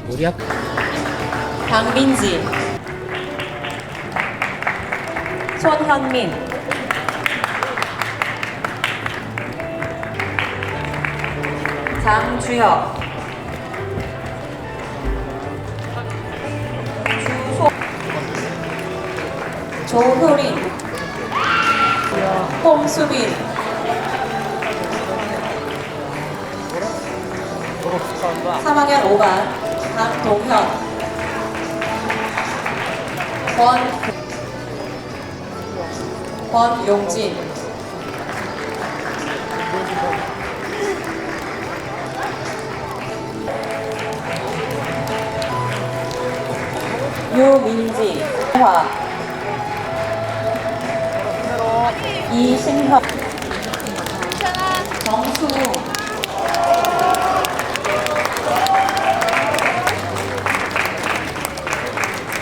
우리 학 강민지, 손현민, 장주혁, 주소, 조효린, 홍수빈, 졸업 축하한다. 3학년 5반 박동현, 권용진, 유민지, 화, 이신혁, 정수우,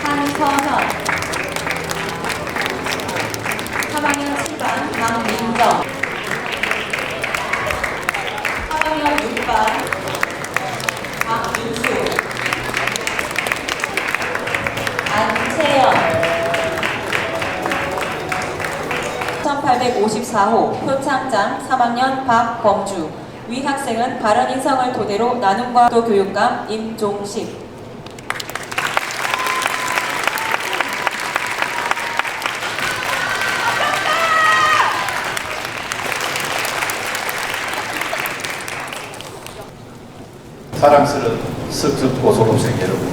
한서현, 3학년 7반 강민정, 3학년 6반 박윤수, 안채연, 1854호 표창장 3학년 박범주. 위 학생은 발언 인성을 토대로 나눔과 또 교육감 임종식. 사랑스러운 석적고 졸업생 여러분,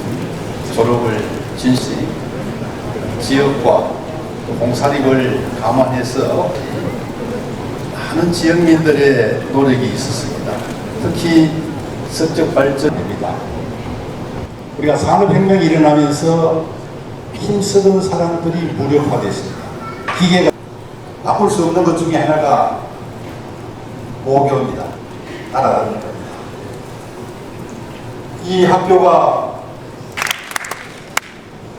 졸업을 진시 지역과 공사립을 감안해서 많은 지역민들의 노력이 있었습니다. 특히 석적 발전입니다. 우리가 산업혁명이 일어나면서 힘쓰던 사람들이 무력화됐습니다. 기계가 바꿀 수 없는 것 중에 하나가 모교입니다. 따라가는 겁니다. 이 학교가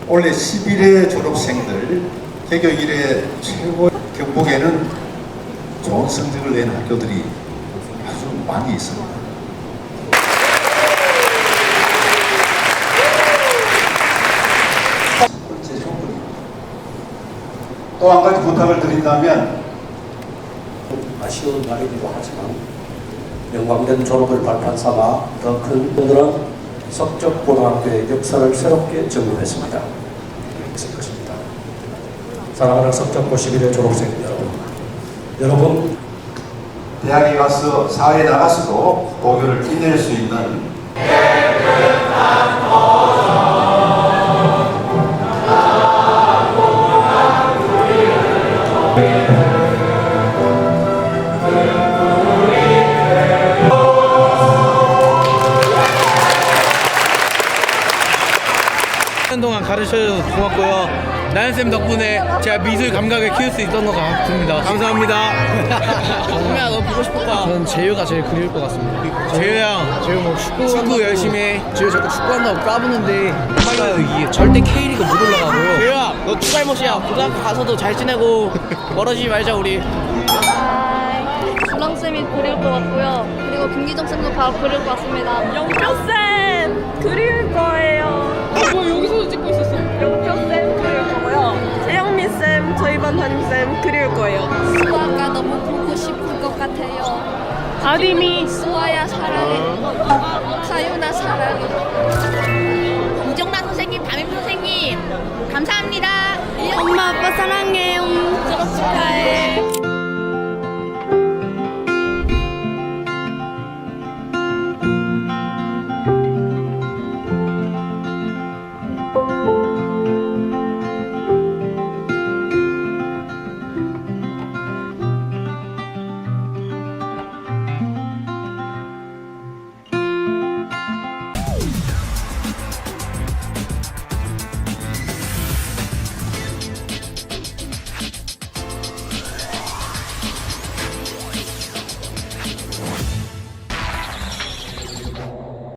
올해 11회 졸업생들 개교 이래 최고 경북에는 좋은 성적을 낸 학교들이 아주 많이 있습니다. 또 한 가지 부탁을 드린다면, 아쉬운 날이기도 하지만 영광된 졸업을 발판 삼아 더 큰 분들은 석적고등학교의 역사를 새롭게 정립했습니다. 있을 것입니다. 사랑하는 석적고 11회 졸업생 여러분, 대학에 가서 사회에 나가서도 고교를 빛낼 수 있는 동안 가르쳐줘서 고맙고요. 나연쌤 덕분에 제가 미술 감각을 키울 수 있던 것 같습니다. 감사합니다. 정우야, 너 보고 싶었다. 저는 재유가 제일 그리울 것 같습니다. 재유야, 재유 뭐 축구 열심히 해. 재유 자꾸 축구한다고 까부는데 엄마가 이게 절대 K리그 못 올라가고요. 재유야, 너 투갈못이야. 고등학교 가서도 잘 지내고 멀어지지 말자 우리. 주랑쌤이 그릴 것 같고요. 그리고 김기정쌤도 바로 그릴 것 같습니다. 영표쌤 그릴 거예요. 여기서도 찍고 있었어요. 영표쌤 그릴 거고요. 세영미쌤, 저희 반 담임쌤 그릴 거예요. 수아가 너무 보고 싶을 것 같아요. 아림이 수아야 사랑해. 사유나 사랑해.